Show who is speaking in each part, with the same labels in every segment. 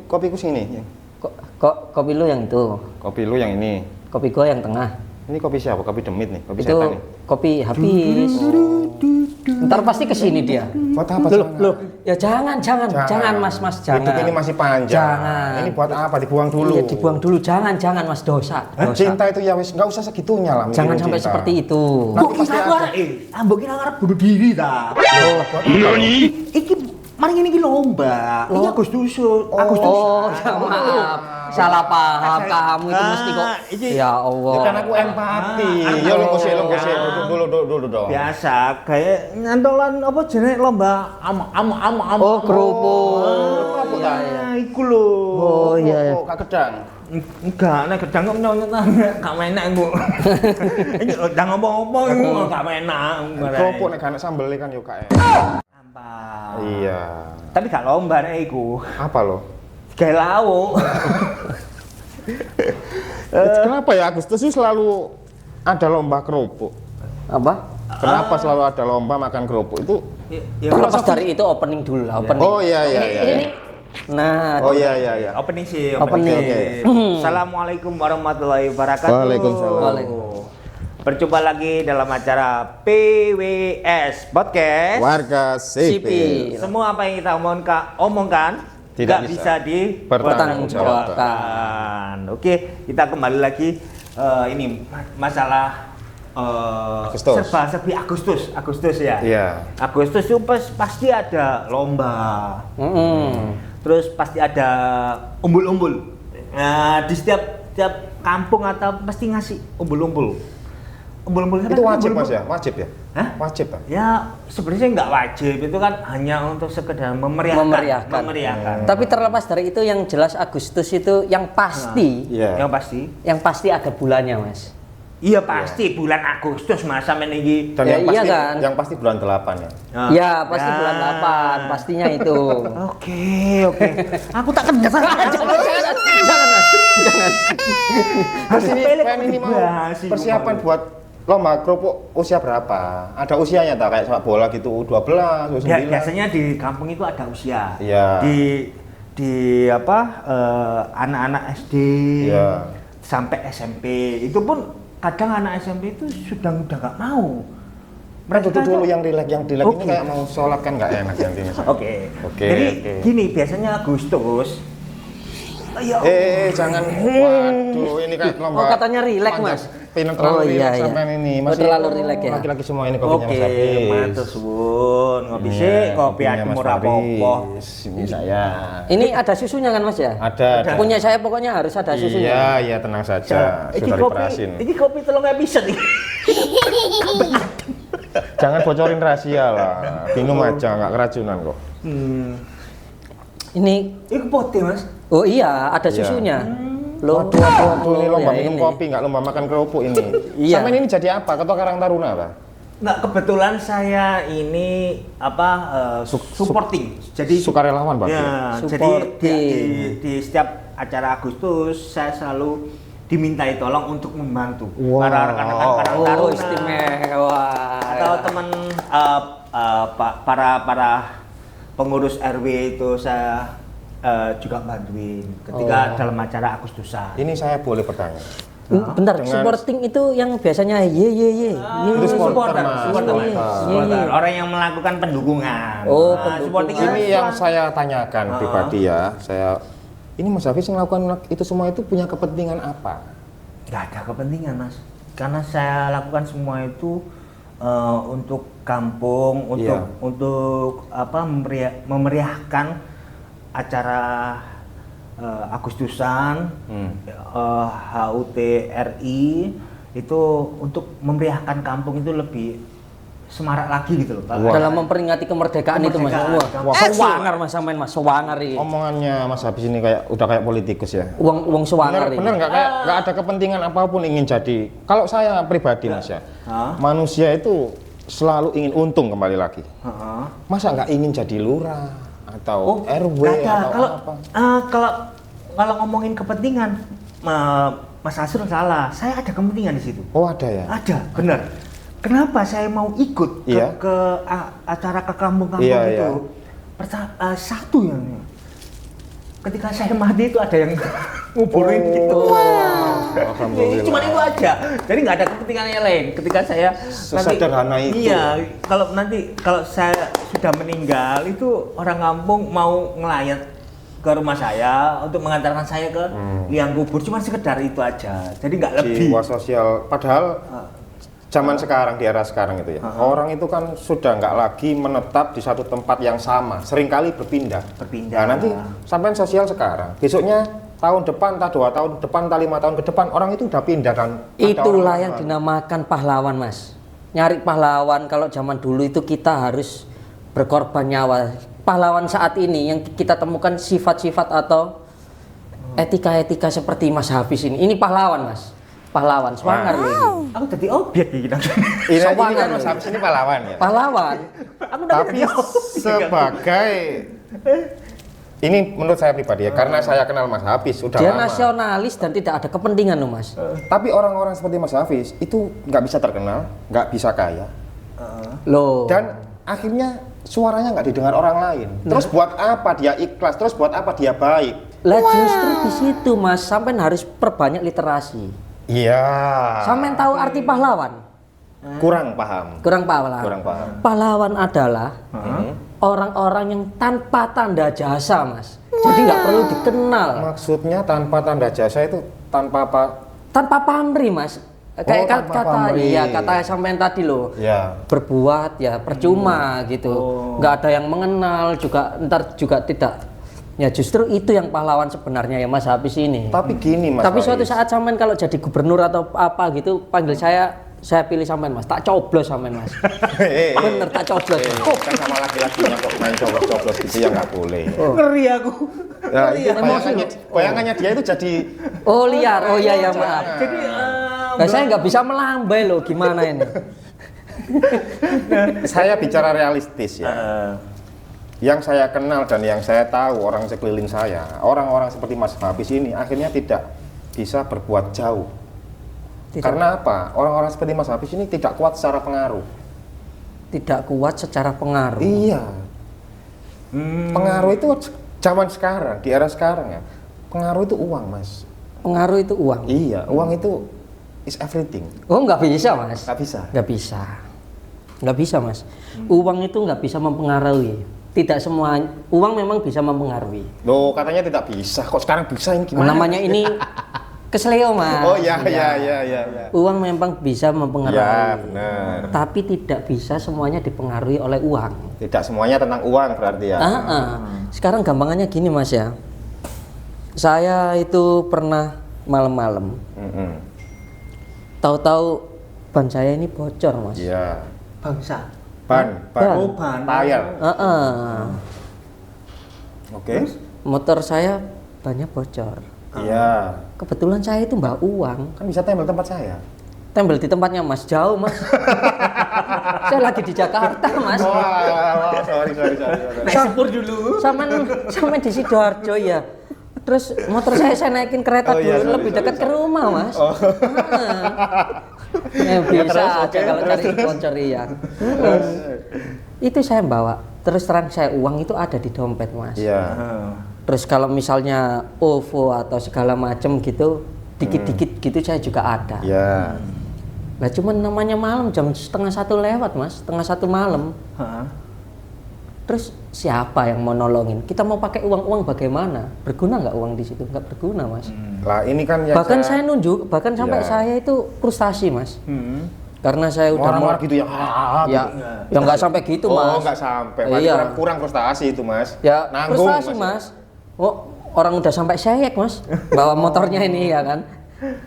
Speaker 1: Kopiku sini.
Speaker 2: Kopi lu yang itu.
Speaker 1: Kopi lu yang ini.
Speaker 2: Kopi gua yang tengah.
Speaker 1: Ini kopi siapa? Kopi demit nih. Kopi
Speaker 2: Itu
Speaker 1: setan nih.
Speaker 2: kopi habis. Ntar pasti kesini dia.
Speaker 1: Buat apa?
Speaker 2: Loh, ya jangan Mas, jangan.
Speaker 1: Hidup ini masih panjang.
Speaker 2: Jangan.
Speaker 1: Ini buat apa? Dibuang dulu.
Speaker 2: Iya, dibuang dulu. Jangan Mas, dosa.
Speaker 1: Cinta itu ya wis nggak usah segitunya lah.
Speaker 2: Jangan sampai
Speaker 1: cinta.
Speaker 2: seperti itu.
Speaker 1: Nanti pasti ada.
Speaker 3: Mbok kira arep bunuh diri ta. Iki mari ini lomba. Ini Agustus.
Speaker 2: Oh, ya maaf. Salah paham kamu itu mesti kok. Ya Allah.
Speaker 1: Kan aku empati. Ya lo gosek dulu dong.
Speaker 3: Biasa kayak ngantolan apa jenenge lomba am.
Speaker 2: Oh, kerupuk.
Speaker 1: Kerupuk ta?
Speaker 3: Iku lho.
Speaker 2: Oh iya.
Speaker 1: Kak gedang.
Speaker 3: Enggak, nek gedang kok nyonyot gak enak engko. Iki gedang apa-apa iku gak enak.
Speaker 1: Kerupuk nek gak sambel kan yo kak.
Speaker 3: Ampah.
Speaker 1: Iya.
Speaker 3: Tapi gak lomba nek iku.
Speaker 1: Apa lo?
Speaker 3: Gawe lauk.
Speaker 1: Kenapa ya Agustus itu selalu ada lomba kerupuk?
Speaker 2: Apa?
Speaker 1: Kenapa selalu ada lomba makan kerupuk itu?
Speaker 2: Lepas dari itu opening dulu lah, opening.
Speaker 1: Oh iya.
Speaker 2: Nah,
Speaker 1: Oh iya.
Speaker 3: Opening sih.
Speaker 2: Opening.
Speaker 3: Assalamualaikum warahmatullahi wabarakatuh.
Speaker 1: Waalaikumsalam.
Speaker 3: Berjumpa lagi dalam acara PWS Podcast.
Speaker 1: Warga sipil.
Speaker 3: Semua apa yang kita omongkan tidak bisa dipertanggungjawabkan. Oke, kita kembali lagi ini masalah serba-serbi Agustus ya.
Speaker 1: Iya.
Speaker 3: Agustus itu pasti ada lomba. Terus pasti ada umbul-umbul. Nah, di setiap kampung atau pasti ngasih umbul-umbul. Umbul-umbul
Speaker 1: Itu wajib Mas ya? Wajib ya?
Speaker 3: Hah?
Speaker 1: Wajib Pak?
Speaker 3: Ya sebenarnya nggak wajib, itu kan hanya untuk sekedar memeriahkan.
Speaker 2: Tapi terlepas dari itu yang jelas Agustus itu yang pasti.
Speaker 1: Iya.
Speaker 3: Yang pasti
Speaker 2: ada bulannya Mas.
Speaker 3: Iya pasti bulan Agustus masa meninggi.
Speaker 1: Dan
Speaker 2: Ya,
Speaker 1: yang
Speaker 2: iya
Speaker 1: pasti,
Speaker 2: kan?
Speaker 1: yang pasti bulan 8 ya.
Speaker 2: Ya pasti bulan 8 pastinya itu.
Speaker 3: Oke. Aku tak kenal.
Speaker 2: Jangan Mas.
Speaker 1: Terus ini mau persiapan buat lomba kerupuk usia berapa? Ada usianya tak kayak sepak bola gitu U12, U9?
Speaker 3: Biasanya di kampung itu ada usia.
Speaker 1: Iya.
Speaker 3: Di anak-anak SD sampai SMP. Itu pun kadang anak SMP itu sudah nggak mau.
Speaker 1: Mereka dulu yang dilek ini kayak mau sholat kan nggak enak yang ini.
Speaker 3: Oke. Jadi gini biasanya Agustus.
Speaker 1: Jangan. Waduh, ini kayak lomba.
Speaker 2: Oh katanya rileks Mas.
Speaker 1: Terlalu rileks sampai ini.
Speaker 2: Masih terlalu rileks ya.
Speaker 1: Laki-laki semua ini kopinya Mas Hafiz.
Speaker 3: Oke, matur suwun. Ngopi sih, kopi aku murah apa-apa.
Speaker 1: Ini saya.
Speaker 2: Ini ada susunya kan Mas ya?
Speaker 1: Ada.
Speaker 2: Punya saya pokoknya harus ada susunya.
Speaker 1: Iya, tenang saja. Sudah diperasin.
Speaker 3: Ini kopi 3 episode nih.
Speaker 1: Jangan bocorin rahasia lah. Minum aja, nggak keracunan kok.
Speaker 2: Ini
Speaker 3: pote Mas.
Speaker 2: Oh iya, ada susunya.
Speaker 1: Waduh, ini lomba minum kopi, nggak lomba makan kerupuk ini.
Speaker 2: Iya.
Speaker 1: Sampai ini jadi apa? Ketua Karang Taruna apa?
Speaker 3: Nggak, kebetulan saya ini supporting. Jadi
Speaker 1: sukarelawan Pak.
Speaker 3: Ya, jadi di setiap acara Agustus saya selalu dimintai tolong untuk membantu para rekan-rekan Karang Taruna.
Speaker 2: Istimewa.
Speaker 3: Atau teman para pengurus RW itu saya juga bantuin ketika dalam acara Agustusan.
Speaker 1: Ini saya boleh bertanya.
Speaker 2: Bentar, supporting itu yang biasanya ye.
Speaker 1: Itu supporter.
Speaker 3: Orang yang melakukan pendukungan.
Speaker 2: Oh,
Speaker 3: supporting
Speaker 1: ini yang saya tanyakan pribadi ya. Ini Mas Hafiz melakukan itu semua itu punya kepentingan apa?
Speaker 3: Gak ada kepentingan Mas. Karena saya lakukan semua itu untuk kampung, untuk memeriahkan acara Agustusan, HUT RI itu untuk memeriahkan kampung itu lebih semarak lagi gitu loh.
Speaker 2: Dalam memperingati kemerdekaan itu Mas. Wah, sewangar Mas sampean Mas, sewangar ini.
Speaker 1: Omongannya Mas Hafiz ini udah kayak politikus ya.
Speaker 2: Uang sewangar ini.
Speaker 1: Bener nggak ada kepentingan apapun ingin jadi. Kalau saya pribadi Mas ya, manusia itu selalu ingin untung kembali lagi. Masa nggak ingin jadi lurah atau RW atau apa?
Speaker 3: Kalau ngomongin kepentingan, Mas Asrul salah. Saya ada kepentingan di situ.
Speaker 1: Oh ada ya?
Speaker 3: Ada, benar. Kenapa saya mau ikut ke acara ke kampung-kampung itu? Satu yang ketika saya mati itu ada yang nguburin gitu.
Speaker 1: Alhamdulillah.
Speaker 3: Cuma itu aja. Jadi nggak ada kepentingan yang lain. Ketika saya
Speaker 1: Sesederhana itu.
Speaker 3: Iya, kalau saya sudah meninggal itu orang kampung mau ngelayat ke rumah saya untuk mengantarkan saya ke liang kubur, cuma sekedar itu aja. Jadi nggak lebih.
Speaker 1: Jiwa sosial. Padahal zaman sekarang, di era sekarang itu ya, orang itu kan sudah nggak lagi menetap di satu tempat yang sama, seringkali berpindah. Nah nanti sampai sosial sekarang, besoknya tahun depan, entah 2 tahun depan, entah 5 tahun ke depan, orang itu udah pindah dan
Speaker 2: Itulah yang dinamakan pahlawan, Mas. Nyari pahlawan kalau zaman dulu itu kita harus berkorban nyawa. Pahlawan saat ini yang kita temukan sifat-sifat atau etika-etika seperti Mas Hafiz ini pahlawan, Mas. Pahlawan, semangat loh ini.
Speaker 3: Aku jadi objek nih kita.
Speaker 1: ini kan Mas Hafiz ini pahlawan ya.
Speaker 2: Pahlawan.
Speaker 1: Tapi sebagai ini menurut saya pribadi ya, karena saya kenal Mas Hafiz sudah
Speaker 2: Dia
Speaker 1: lama.
Speaker 2: nasionalis dan tidak ada kepentingan loh, Mas.
Speaker 1: Tapi orang-orang seperti Mas Hafiz itu nggak bisa terkenal, nggak bisa kaya,
Speaker 2: Loh.
Speaker 1: dan akhirnya suaranya nggak didengar orang lain. Terus buat apa dia ikhlas? Terus buat apa dia baik?
Speaker 2: Lah justru di situ, Mas, sampean harus perbanyak literasi.
Speaker 1: Iya.
Speaker 2: Sampean tahu arti pahlawan?
Speaker 1: Kurang paham.
Speaker 2: Kurang pahlawan.
Speaker 1: Kurang paham.
Speaker 2: Pahlawan adalah orang-orang yang tanpa tanda jasa, Mas. Jadi nggak perlu dikenal.
Speaker 1: Maksudnya tanpa tanda jasa itu tanpa apa?
Speaker 2: Tanpa pamrih, Mas. Kayak
Speaker 1: tanpa
Speaker 2: kata
Speaker 1: pamrih.
Speaker 2: iya, kata sampean tadi loh.
Speaker 1: Ya.
Speaker 2: Berbuat ya percuma gitu. Nggak ada yang mengenal juga, ntar juga tidak. Ya justru itu yang pahlawan sebenarnya ya Mas Hafiz ini.
Speaker 1: Tapi gini Mas.
Speaker 2: Tapi
Speaker 1: Hafiz.
Speaker 2: suatu saat sampean kalau jadi gubernur atau apa gitu panggil saya pilih sampean, Mas. Tak coblos sampean, Mas. Bener tak coblos.
Speaker 1: Kan sama laki-lakinya kok main coblos-coblos gitu ya nggak boleh.
Speaker 3: Ngeri aku.
Speaker 1: Ya, itu bayangannya dia itu jadi
Speaker 2: Oh liar, oh iya ya maaf.
Speaker 3: Jadi
Speaker 2: Nah, saya nggak bisa melambai loh, gimana ini?
Speaker 1: saya bicara realistis ya. Yang saya kenal dan yang saya tahu orang sekeliling saya, orang-orang seperti Mas Hafiz ini akhirnya tidak bisa berbuat jauh. Karena apa? Orang-orang seperti Mas Hafiz ini tidak kuat secara pengaruh.
Speaker 2: Tidak kuat secara pengaruh.
Speaker 1: Iya. Pengaruh itu zaman sekarang, di era sekarang ya. Pengaruh itu uang, Mas.
Speaker 2: Pengaruh itu uang.
Speaker 1: Iya, uang itu is everything.
Speaker 2: Oh nggak bisa, Mas.
Speaker 1: Nggak bisa.
Speaker 2: Nggak bisa. Nggak bisa, Mas. Uang itu nggak bisa mempengaruhi. Tidak semua uang memang bisa mempengaruhi.
Speaker 1: Loh, katanya tidak bisa. Kok sekarang bisa ini gimana?
Speaker 2: Namanya ini kesleo, Mas.
Speaker 1: Oh iya.
Speaker 2: Uang memang bisa mempengaruhi.
Speaker 1: Ya, benar.
Speaker 2: Tapi tidak bisa semuanya dipengaruhi oleh uang.
Speaker 1: Tidak semuanya tentang uang berarti ya.
Speaker 2: Sekarang gampangannya gini, Mas ya. Saya itu pernah malam-malam. Tahu-tahu ban saya ini bocor, Mas.
Speaker 1: Iya.
Speaker 3: bangsa.
Speaker 1: Ban.
Speaker 3: Oh, ban.
Speaker 1: Tayar. Oke.
Speaker 2: Motor saya bannya bocor.
Speaker 1: Iya.
Speaker 2: Kebetulan saya itu bawa uang.
Speaker 1: Kan bisa tempel tempat saya.
Speaker 2: Tempel di tempatnya Mas, jauh Mas. Saya lagi di Jakarta, Mas.
Speaker 1: Sorry.
Speaker 3: Sepur dulu.
Speaker 2: Sampai di Sidoarjo ya. Terus motor saya naikin kereta dulu, lebih dekat ke rumah, Mas. Ya, bisa aja kalau cari sponsor iya. Itu saya bawa. Terus terang saya uang itu ada di dompet, Mas.
Speaker 1: Iya.
Speaker 2: Terus kalau misalnya OVO atau segala macam gitu, dikit-dikit gitu saya juga ada.
Speaker 1: Iya.
Speaker 2: Lah cuman namanya malam jam 12:30 lewat, Mas, 12:30 malam. Terus siapa yang mau nolongin? Kita mau pakai uang bagaimana? Berguna nggak uang di situ? Nggak berguna, Mas.
Speaker 1: Lah ini kan yang
Speaker 2: Bahkan saya nunjuk, bahkan sampai saya itu frustasi, Mas. Karena saya udah
Speaker 1: marah-marah gitu ya.
Speaker 2: Ya nggak sampai gitu, Mas.
Speaker 1: Oh, nggak sampai. Berarti kurang frustasi itu, Mas.
Speaker 2: Ya,
Speaker 1: nanggung,
Speaker 2: frustasi, Mas. Oh, orang udah sampai seyek, Mas. Bawa motornya ini ya kan.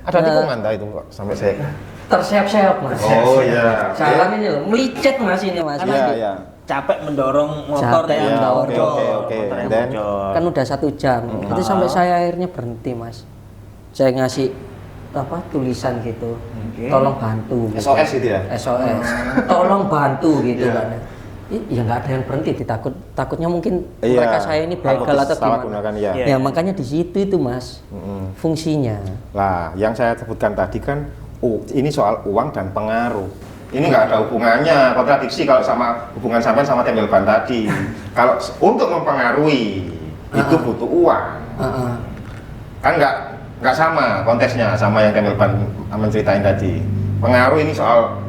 Speaker 1: Ada tikungan dah itu sampai saya.
Speaker 2: Terseok-seok, Mas.
Speaker 1: Oh iya.
Speaker 2: Jalan ini loh, melicet Mas ini, Mas.
Speaker 1: Iya.
Speaker 3: Capek mendorong motor
Speaker 2: Capek
Speaker 3: yang
Speaker 2: mendorong.
Speaker 1: Oke.
Speaker 3: motor yang
Speaker 1: Dan
Speaker 3: bocor.
Speaker 2: Kan udah 1 jam. Itu sampai saya akhirnya berhenti, Mas. Saya ngasih tulisan gitu. Tolong bantu gitu.
Speaker 1: SOS gitu ya?
Speaker 2: SOS. Tolong bantu gitu kan. Ya nggak ada yang berhenti, takutnya mungkin mereka saya ini begal atau gimana.
Speaker 1: Gunakan,
Speaker 2: ya makanya di situ itu, Mas. Fungsinya.
Speaker 1: Lah, yang saya sebutkan tadi kan ini soal uang dan pengaruh. Ini nggak ada hubungannya, kontradiksi kalau sama hubungan sampean sama tempel ban tadi. Kalau untuk mempengaruhi itu butuh uang. Kan nggak sama konteksnya sama yang Tembel Ban menceritain tadi. Pengaruh ini soal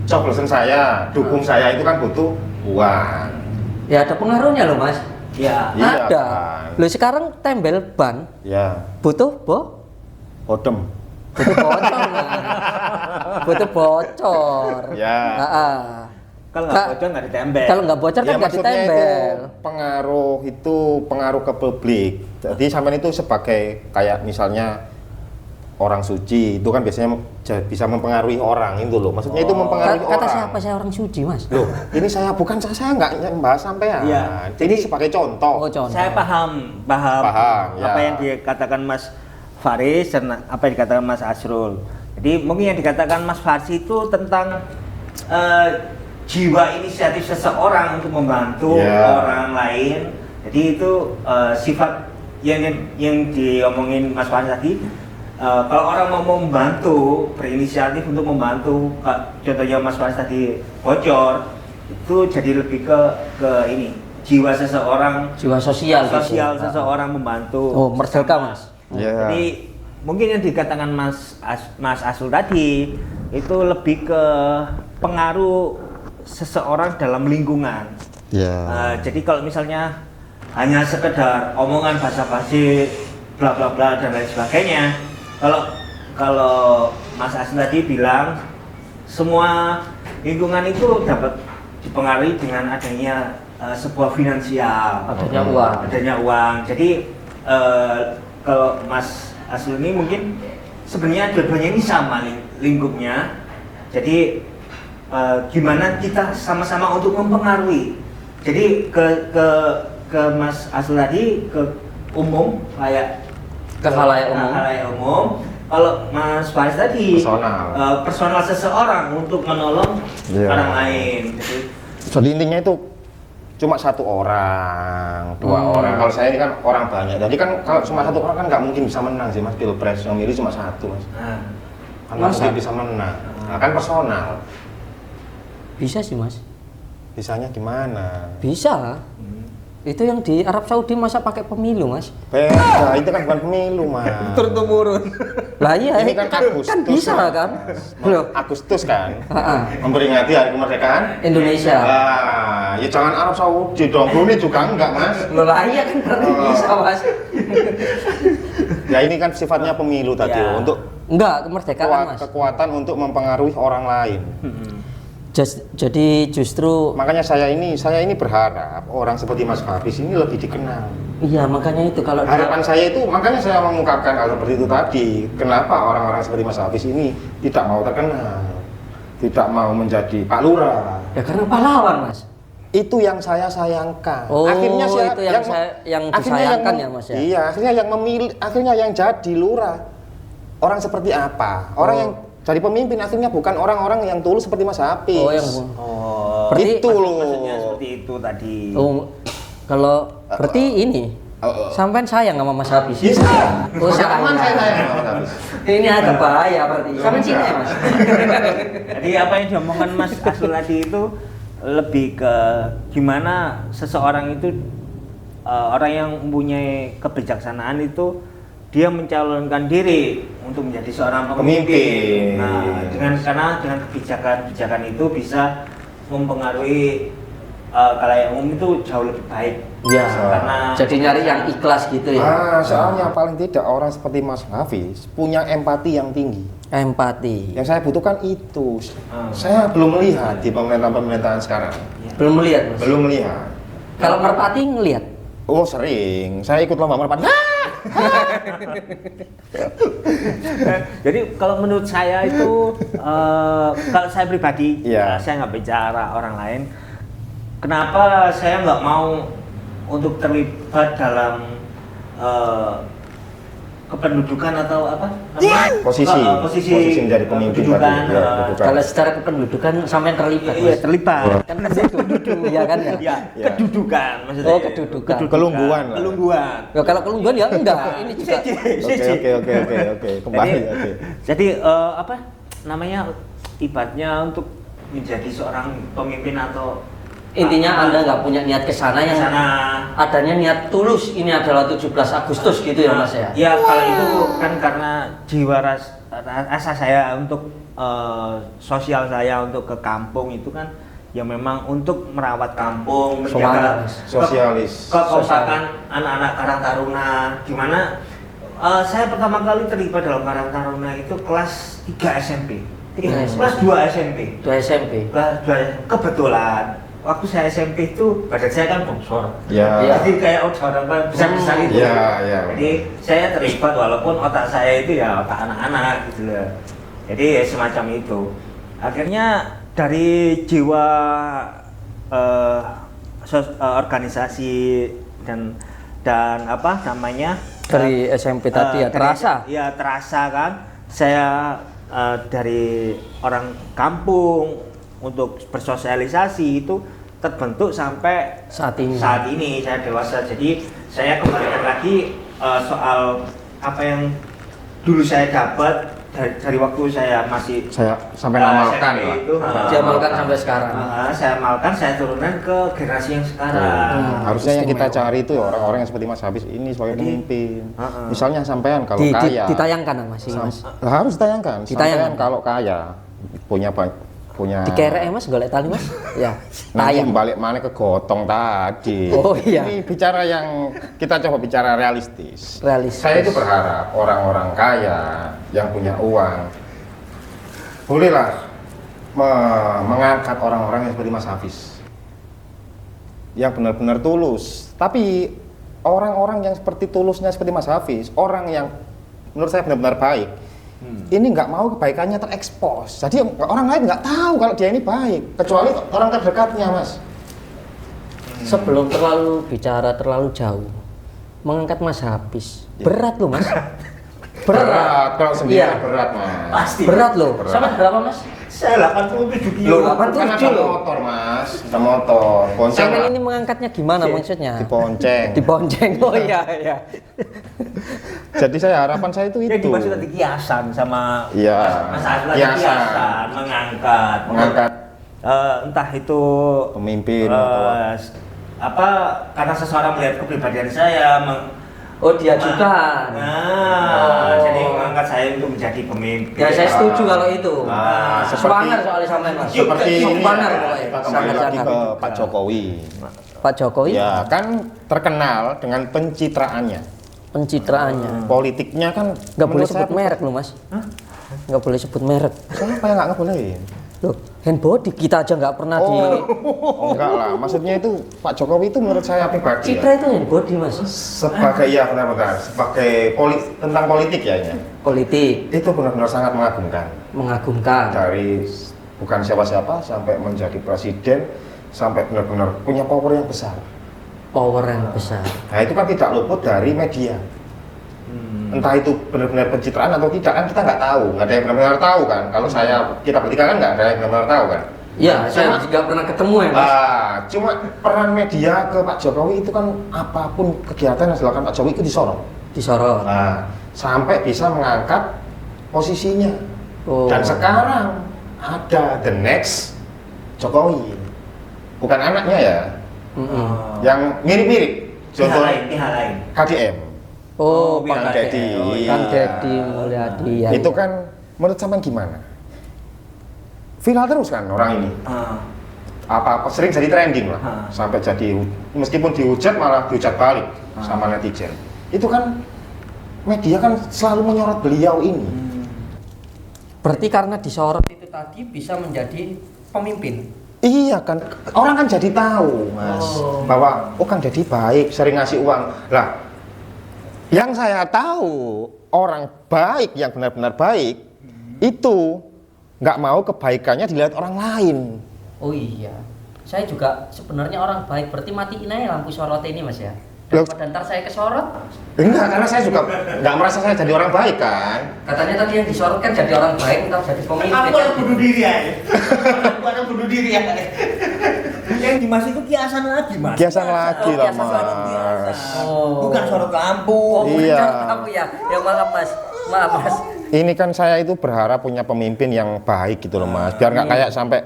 Speaker 1: coblosan saya, dukung saya itu kan butuh uang.
Speaker 2: Ya ada pengaruhnya loh Mas.
Speaker 3: Ya.
Speaker 1: Iya,
Speaker 2: Ada.
Speaker 1: kan.
Speaker 2: Loh sekarang Tembel Ban
Speaker 1: Ya,
Speaker 2: butuh
Speaker 1: odem.
Speaker 2: butuh bocor Mas. Butuh bocor.
Speaker 1: Ya.
Speaker 3: Kalau nggak bocor nggak ditembel.
Speaker 2: Kalau nggak bocor kan nggak
Speaker 1: maksudnya
Speaker 2: ditembel.
Speaker 1: itu pengaruh ke publik. Jadi sampean itu sebagai kayak misalnya orang suci itu kan biasanya bisa mempengaruhi orang itu loh. Maksudnya itu mempengaruhi
Speaker 2: Kata
Speaker 1: orang.
Speaker 2: siapa saya orang suci Mas?
Speaker 1: Loh, ini saya nggak bahas sampean.
Speaker 3: Iya.
Speaker 1: Ini sebagai contoh.
Speaker 2: Oh contoh.
Speaker 3: Saya paham
Speaker 1: Paham, ya.
Speaker 3: apa yang dikatakan Mas Faris dan apa yang dikatakan Mas Asrul. Jadi mungkin yang dikatakan Mas Faris itu tentang jiwa inisiatif seseorang untuk membantu orang lain. Jadi itu sifat yang diomongin Mas Faris tadi. Kalau orang mau membantu, berinisiatif untuk membantu, contohnya Mas Faris tadi bocor, itu jadi lebih ke ini jiwa seseorang,
Speaker 2: Jiwa sosial gitu.
Speaker 3: seseorang membantu.
Speaker 2: Oh, merdeka Mas.
Speaker 1: Ya.
Speaker 3: Jadi mungkin yang dikatakan Mas Asul tadi itu lebih ke pengaruh seseorang dalam lingkungan.
Speaker 1: Ya.
Speaker 3: Jadi kalau misalnya hanya sekedar omongan basa-basi, bla bla bla dan lain sebagainya, kalau Mas Asul tadi bilang semua lingkungan itu dapat dipengaruhi dengan adanya sebuah finansial, adanya uang. Jadi kalau Mas Asul ini mungkin sebenarnya dua-duanya ini sama lingkupnya. Jadi gimana kita sama-sama untuk mempengaruhi. Jadi ke Mas Asul tadi ke umum kayak
Speaker 2: Ke khalayak umum.
Speaker 3: khalayak umum. Kalau Mas Faris tadi personal seseorang untuk menolong orang lain.
Speaker 1: Jadi intinya itu cuma satu orang, dua orang. Kalau saya ini kan orang banyak. Jadi kan kalau cuma satu orang kan nggak mungkin bisa menang sih Mas Pilpres. Yang milih cuma satu Mas. Kan nggak mungkin bisa menang. Nah, kan personal.
Speaker 2: Bisa sih Mas.
Speaker 1: Bisanya gimana?
Speaker 2: Bisa lah. Itu yang di Arab Saudi masa pakai pemilu Mas?
Speaker 1: Beda, itu kan bukan pemilu Mas.
Speaker 3: Turun-temurun.
Speaker 2: Lah iya,
Speaker 1: Ini kan Agustus.
Speaker 2: kan bisa
Speaker 1: Mas.
Speaker 2: kan? Loh,
Speaker 1: Agustus kan. Memperingati hari kemerdekaan
Speaker 2: Indonesia.
Speaker 1: Ah, ya jangan Arab Saudi dong. Brunei juga enggak Mas.
Speaker 2: Loh lah iya kan berarti bisa Mas.
Speaker 1: Ya ini kan sifatnya pemilu tadi
Speaker 3: Ya.
Speaker 1: untuk
Speaker 2: Enggak, kemerdekaan Mas.
Speaker 1: kekuatan untuk mempengaruhi orang lain.
Speaker 2: Jadi justru
Speaker 1: Makanya saya ini berharap orang seperti Mas Hafiz ini lebih dikenal.
Speaker 2: iya makanya itu kalau
Speaker 1: Harapan saya itu, makanya saya mengungkapkan hal seperti itu tadi. Kenapa orang-orang seperti Mas Hafiz ini tidak mau terkenal, tidak mau menjadi Pak Lurah?
Speaker 2: ya karena pahlawan Mas.
Speaker 1: Itu yang saya sayangkan.
Speaker 2: Oh,
Speaker 1: akhirnya
Speaker 2: itu yang disayangkan ya Mas ya.
Speaker 1: Iya, akhirnya yang memilih, akhirnya yang jadi lurah orang seperti apa? Orang yang jadi pemimpin akhirnya bukan orang-orang yang tulus seperti Mas Hafiz.
Speaker 2: Oh yang berarti
Speaker 1: itu loh.
Speaker 3: Maksudnya seperti itu tadi.
Speaker 2: Oh, kalau berarti ini sampean sayang sama Mas Hafiz.
Speaker 1: Iya.
Speaker 2: Oh
Speaker 1: Teman saya
Speaker 2: sayang.
Speaker 1: sayang sama Mas Hafiz.
Speaker 2: Ini agak bahaya berarti. Sampean sini ya Mas.
Speaker 3: Jadi apa yang diomongkan Mas Asul tadi itu lebih ke gimana seseorang itu orang yang mempunyai kebijaksanaan itu dia mencalonkan diri untuk menjadi seorang pemimpin. Nah, karena dengan kebijakan itu bisa mempengaruhi khalayak umum itu jauh lebih baik.
Speaker 2: Iya.
Speaker 3: Karena
Speaker 2: Jadi nyari yang ikhlas gitu ya.
Speaker 1: Soalnya paling tidak orang seperti Mas Hafiz punya empati yang tinggi.
Speaker 2: Empati.
Speaker 1: Yang saya butuhkan itu. Saya belum melihat di pemerintahan sekarang.
Speaker 2: Belum melihat Mas.
Speaker 1: Belum melihat.
Speaker 2: Kalau merpati ngelihat.
Speaker 1: Oh sering. Saya ikut lomba merpati.
Speaker 3: jadi kalau menurut saya itu kalau saya pribadi, saya nggak bicara orang lain. Kenapa saya nggak mau untuk terlibat dalam kependudukan atau apa?
Speaker 1: Posisi menjadi pemimpin
Speaker 3: kependudukan.
Speaker 2: Kalau secara kependudukan sampean terlibat.
Speaker 3: Iya,
Speaker 2: Mas.
Speaker 3: terlibat.
Speaker 2: Kan penduduk, ya kan ya.
Speaker 3: Ya, kedudukan maksudnya.
Speaker 2: Oh, kedudukan.
Speaker 1: Kelungguan.
Speaker 3: Kelungguan.
Speaker 2: Ya kalau kelungguan ya enggak. Ini juga.
Speaker 1: Oke. Kembali. Oke.
Speaker 3: Jadi apa namanya ibaratnya untuk menjadi seorang pemimpin atau
Speaker 2: Intinya Anda nggak punya niat ke sana, yang adanya niat tulus ini adalah 17 Agustus gitu ya Mas ya?
Speaker 3: Ya kalau itu kan karena jiwa rasa saya untuk sosial saya untuk ke kampung itu kan ya memang untuk merawat kampung, menjaga
Speaker 1: sosialis,
Speaker 3: kekompakan anak-anak Karang Taruna. Gimana saya pertama kali terlibat dalam Karang Taruna itu kelas 3 SMP. Kelas 2 SMP.
Speaker 2: 2 SMP.
Speaker 3: Kebetulan waktu saya SMP itu badan saya kan bongsor.
Speaker 1: Ya.
Speaker 3: Jadi kayak orang besar-besar itu.
Speaker 1: Ya.
Speaker 3: Jadi saya terlibat walaupun otak saya itu ya otak anak-anak gitu loh. Jadi ya semacam itu. Akhirnya dari jiwa organisasi dan apa namanya
Speaker 2: dari SMP tadi ya terasa.
Speaker 3: Ya terasa kan. Saya dari orang kampung untuk bersosialisasi itu terbentuk sampai
Speaker 2: saat ini
Speaker 3: saya dewasa. Jadi saya kembalikan lagi soal apa yang dulu saya dapat dari waktu saya masih
Speaker 1: sampai amalkan lah.
Speaker 2: Diamalkan sampai sekarang.
Speaker 3: Saya amalkan, saya turunkan ke generasi yang sekarang.
Speaker 1: Harusnya yang kita cari itu orang-orang yang seperti Mas Hafiz ini sebagai pemimpin. Misalnya sampean kalau kaya
Speaker 2: ditayangkan Mas.
Speaker 1: Harus ditayangkan. Sampean kalau kaya punya
Speaker 2: dikerek Mas, golek tali Mas. Ya.
Speaker 1: Nanti balik mana ke gotong tadi.
Speaker 2: Oh iya.
Speaker 1: Ini bicara yang kita coba bicara realistis.
Speaker 2: Saya
Speaker 1: itu berharap orang-orang kaya yang punya uang bolehlah mengangkat orang-orang yang seperti Mas Hafiz. Yang benar-benar tulus. Tapi orang-orang yang seperti tulusnya seperti Mas Hafiz, orang yang menurut saya benar-benar baik. Ini nggak mau kebaikannya terekspos, jadi orang lain nggak tahu kalau dia ini baik, kecuali orang terdekatnya, Mas.
Speaker 2: Sebelum bicara terlalu jauh, mengangkat Mas Hafiz, berat loh Mas.
Speaker 1: Berat kalau sendiri berat Mas.
Speaker 3: Pasti.
Speaker 2: Berat loh. Sama berapa Mas?
Speaker 3: Saya 87 kilo.
Speaker 2: 87
Speaker 1: kan ada motor Mas, ada motor. Bonceng.
Speaker 2: Sampai ini mengangkatnya gimana maksudnya?
Speaker 1: Dibonceng.
Speaker 2: Dibonceng. Oh iya.
Speaker 1: Jadi harapan saya itu.
Speaker 3: Ya dimaksud tadi kiasan sama Mas Adlan, kiasan mengangkat. Entah itu
Speaker 1: pemimpin
Speaker 3: atau apa karena seseorang melihat kepribadian saya
Speaker 2: dia juga.
Speaker 3: Jadi mengangkat saya untuk menjadi pemimpin.
Speaker 2: Ya saya setuju kalau itu. Semangat soalnya sampai Mas.
Speaker 1: Seperti ini
Speaker 2: semangat
Speaker 1: kita kembali lagi ke Pak Jokowi.
Speaker 2: Pak Jokowi?
Speaker 1: Ya kan terkenal dengan pencitraannya.
Speaker 2: Politiknya
Speaker 1: kan
Speaker 2: nggak boleh sebut merek loh Mas. Nggak boleh sebut merek.
Speaker 1: Kenapa ya nggak bolehin?
Speaker 2: Loh, handbody kita aja nggak pernah
Speaker 1: enggak lah, maksudnya itu Pak Jokowi itu menurut saya pribadi.
Speaker 2: Citra itu handbody Mas.
Speaker 1: Sebagai benar-benar sebagai tentang politik ya ini.
Speaker 2: Politik.
Speaker 1: Itu benar-benar sangat mengagumkan. Dari bukan siapa-siapa sampai menjadi presiden sampai benar-benar punya power yang besar. Nah itu kan tidak luput dari media. Entah itu benar-benar pencitraan atau tidak kan kita nggak tahu, nggak ada yang benar-benar tahu kan. Kalau kita bertiga kan nggak ada yang benar-benar tahu kan.
Speaker 2: Iya, saya juga pernah ketemu ya Mas.
Speaker 1: Cuma peran media ke Pak Jokowi itu kan apapun kegiatan yang dilakukan Pak Jokowi itu disorot. Nah, sampai bisa mengangkat posisinya. Dan sekarang ada the next Jokowi, bukan anaknya ya, yang mirip-mirip. Contoh
Speaker 3: pihak lain.
Speaker 1: KDM.
Speaker 2: Kang Deddy Mulyadi. Ya,
Speaker 1: itu kan menurut sampean gimana? Viral terus kan orang ini. Apa sering jadi trending lah. Sampai jadi meskipun dihujat malah dihujat balik sama netizen. Itu kan media kan selalu menyorot beliau ini.
Speaker 2: Berarti karena disorot itu tadi bisa menjadi pemimpin.
Speaker 1: Iya kan, orang kan jadi tahu Mas bahwa Kang Deddy baik, sering ngasih uang. Lah, yang saya tahu orang baik yang benar-benar baik itu nggak mau kebaikannya dilihat orang lain.
Speaker 2: Oh iya, saya juga sebenarnya orang baik, berarti matiin aja lampu sorot ini Mas ya. Daripada ntar saya kesorot.
Speaker 1: Enggak, karena saya juga nggak merasa saya jadi orang baik kan.
Speaker 2: Katanya tadi yang disorot kan jadi orang baik, ntar jadi pemimpin.
Speaker 3: Aku orang bunuh diri aja. Yang Dimas itu kiasan lagi Mas.
Speaker 1: Kiasan lagi lah Mas.
Speaker 3: Bukan sorot lampu.
Speaker 2: Iya. Lampu ya. Ya maaf Mas.
Speaker 1: Ini kan saya itu berharap punya pemimpin yang baik gitu loh Mas. Biar nggak kayak sampai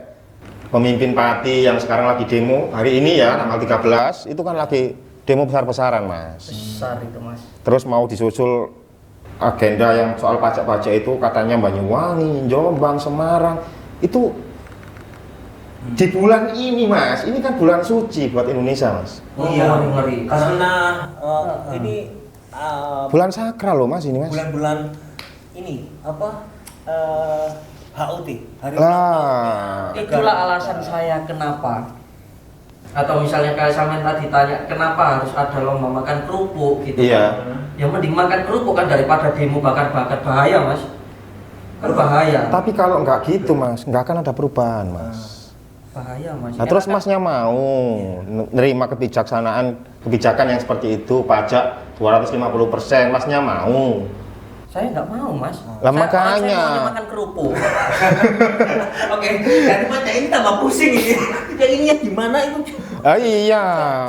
Speaker 1: pemimpin parti yang sekarang lagi demo hari ini ya tanggal 13 itu kan lagi demo besar-besaran Mas.
Speaker 2: Besar itu Mas.
Speaker 1: Terus mau disusul agenda yang soal pajak-pajak itu katanya Banyuwangi, Jombang, Semarang itu di bulan ini Mas, ini kan bulan suci buat Indonesia Mas.
Speaker 3: Iya, karena ini
Speaker 1: bulan sakral loh Mas ini Mas.
Speaker 3: bulan-bulan ini apa HUT hari
Speaker 2: Itulah alasan saya kenapa. Atau misalnya kayak Samen tadi tanya kenapa harus ada lomba makan kerupuk gitu.
Speaker 1: Iya.
Speaker 2: Ya mending makan kerupuk kan daripada demo bakar-bakar, bahaya Mas. Kan bahaya.
Speaker 1: Tapi kalau nggak gitu Mas, nggak akan ada perubahan Mas.
Speaker 2: Bahaya Mas.
Speaker 1: Nah, terus Masnya mau nerima kebijakan yang seperti itu, pajak 250%, Masnya mau?
Speaker 2: Saya nggak mau Mas.
Speaker 1: Lah
Speaker 2: Saya
Speaker 1: makanya.
Speaker 2: mau makan kerupuk.
Speaker 3: Oke, daripada ini tambah pusing ini. Jadinya gimana itu?
Speaker 1: Ah iya.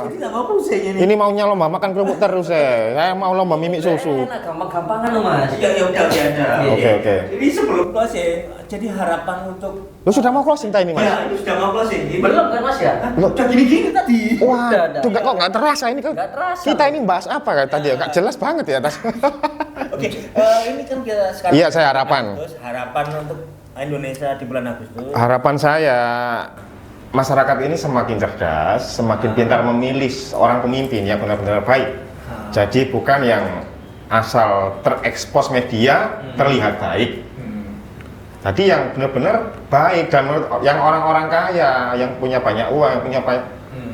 Speaker 3: Jadi tambah pusing ini.
Speaker 1: Ini maunya lomba makan kerupuk terus ya. Saya mau lomba mimik susu.
Speaker 2: Enak, gampang-gampangan loh Mas.
Speaker 3: Ya udah.
Speaker 1: Oke.
Speaker 3: Jadi sebelum closing, jadi harapan untuk
Speaker 1: Lu sudah mau closing ini Mas?
Speaker 3: ya, itu sudah mau closing.
Speaker 2: Belum kan Mas ya?
Speaker 1: Loh,
Speaker 3: Udah gini-gini tadi.
Speaker 1: wah,
Speaker 2: Udah.
Speaker 1: tuh kok nggak terasa ini kan?
Speaker 2: Nggak terasa.
Speaker 1: Kita ini bahas apa kan tadi ya? Nggak jelas banget ya atas.
Speaker 3: Oke, ini kan kita sekarang.
Speaker 1: Iya, saya harapan.
Speaker 3: Terus harapan untuk Indonesia di bulan Agustus.
Speaker 1: Harapan saya masyarakat ini semakin cerdas, semakin pintar memilih orang pemimpin yang benar-benar baik. Jadi bukan yang asal terekspos media terlihat baik. Jadi yang benar-benar baik dan menurut yang orang-orang kaya, yang punya banyak uang, yang punya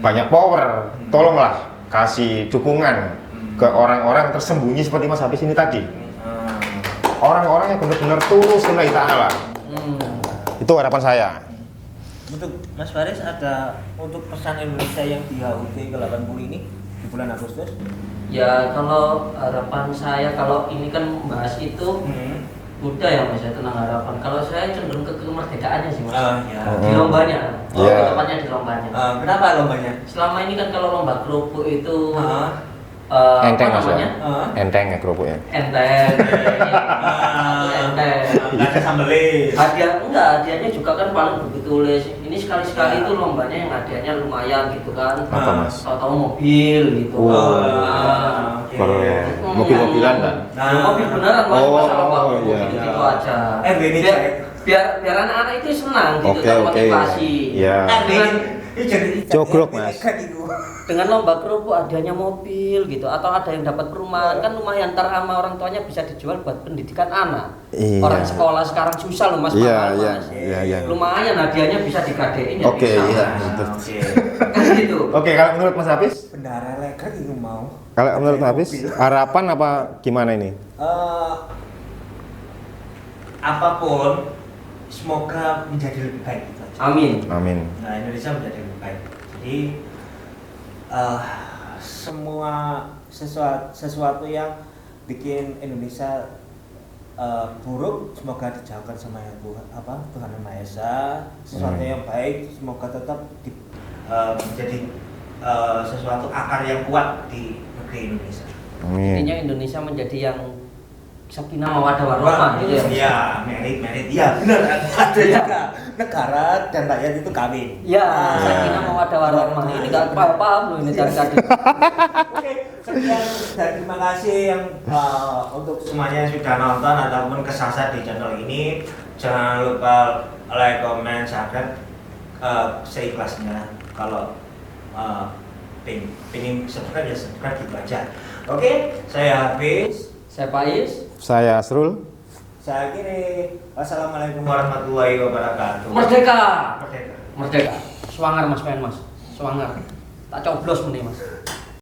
Speaker 1: banyak power, tolonglah kasih dukungan ke orang-orang tersembunyi seperti Mas Hafiz ini tadi. Orang-orang yang benar-benar tulus lillahi ta'ala. Itu harapan saya.
Speaker 3: Untuk Mas Faris ada untuk pesan Indonesia yang di HUT ke-80 ini di bulan Agustus?
Speaker 2: Ya kalau harapan saya kalau ini kan bahas itu udah ya Mas ya tentang harapan. Kalau saya cenderung ke kemerdekaannya sih Mas.
Speaker 3: Ya.
Speaker 2: Di lombanya.
Speaker 1: Iya.
Speaker 2: Tepatnya di lombanya.
Speaker 3: Kenapa lombanya?
Speaker 2: Selama ini kan kalau lomba kerupuk itu
Speaker 1: Enteng
Speaker 2: apa
Speaker 1: Mas ya?
Speaker 2: namanya?
Speaker 1: Enteng ya kerupuknya.
Speaker 2: Enteng. Enteng.
Speaker 3: Nggak ada sambelnya.
Speaker 2: Hadiahnya juga kan paling begitu les. Ini sekali-sekali itu lombanya yang hadiahnya lumayan gitu kan.
Speaker 1: Apa Mas?
Speaker 2: Tahu-tahu mobil gitu.
Speaker 3: Oke.
Speaker 1: Mobil-mobilan kan?
Speaker 2: Mobil beneran Mas,
Speaker 1: Oh,
Speaker 2: masalah mobil
Speaker 1: iya.
Speaker 2: gitu aja.
Speaker 3: Ini
Speaker 2: Biar anak-anak itu senang gitu,
Speaker 1: Oke.
Speaker 2: termotivasi.
Speaker 1: Iya.
Speaker 3: ini jadi
Speaker 1: Jogrok, Mas.
Speaker 2: Dengan lomba kerupuk hadiahnya mobil gitu atau ada yang dapat perumahan kan lumayan, ntar sama orang tuanya bisa dijual buat pendidikan anak.
Speaker 1: Iya.
Speaker 2: Orang sekolah sekarang susah loh Mas,
Speaker 1: Iya,
Speaker 2: mahal,
Speaker 1: iya,
Speaker 2: Mas.
Speaker 1: iya.
Speaker 2: Lumayan hadiahnya bisa digadein ya.
Speaker 1: Oke,
Speaker 2: bisa,
Speaker 1: iya.
Speaker 2: Mas. Kan gitu.
Speaker 1: Oke, kalau menurut Mas Hafiz?
Speaker 3: Bendara leker itu mau.
Speaker 1: Kalau menurut Mas Hafiz, harapan apa gimana ini?
Speaker 3: Apapun semoga menjadi lebih baik gitu aja.
Speaker 2: Amin.
Speaker 1: Amin.
Speaker 3: Nah, Indonesia menjadi lebih baik. Jadi semua sesuatu yang bikin Indonesia buruk semoga dijauhkan sama yang Tuhan Yang Maha Esa. Sesuatu yang baik semoga tetap menjadi sesuatu akar yang kuat di negeri Indonesia.
Speaker 1: Amin.
Speaker 2: Intinya Indonesia menjadi yang sakinah mawaddah warahmah gitu ya.
Speaker 3: Iya, merit. Iya, benar. Ada juga negara dan rakyat itu kawin.
Speaker 2: Ya, sakinah mawaddah warahmah. Ini enggak paham loh ini tadi.
Speaker 3: Oke, sekian dan terima kasih yang untuk semuanya yang sudah nonton ataupun kesasar di channel ini. Jangan lupa like, comment, subscribe seikhlasnya. Kalau pengen subscribe ya subscribe gitu aja. Oke, saya Hafiz.
Speaker 2: Saya Faiz.
Speaker 1: Saya Asrul.
Speaker 3: Saya kiri. Wassalamualaikum warahmatullahi wabarakatuh.
Speaker 2: Merdeka.
Speaker 3: Merdeka.
Speaker 2: Merdeka. Swanger Mas, pengen Mas. Swanger. Tak coblos meni Mas.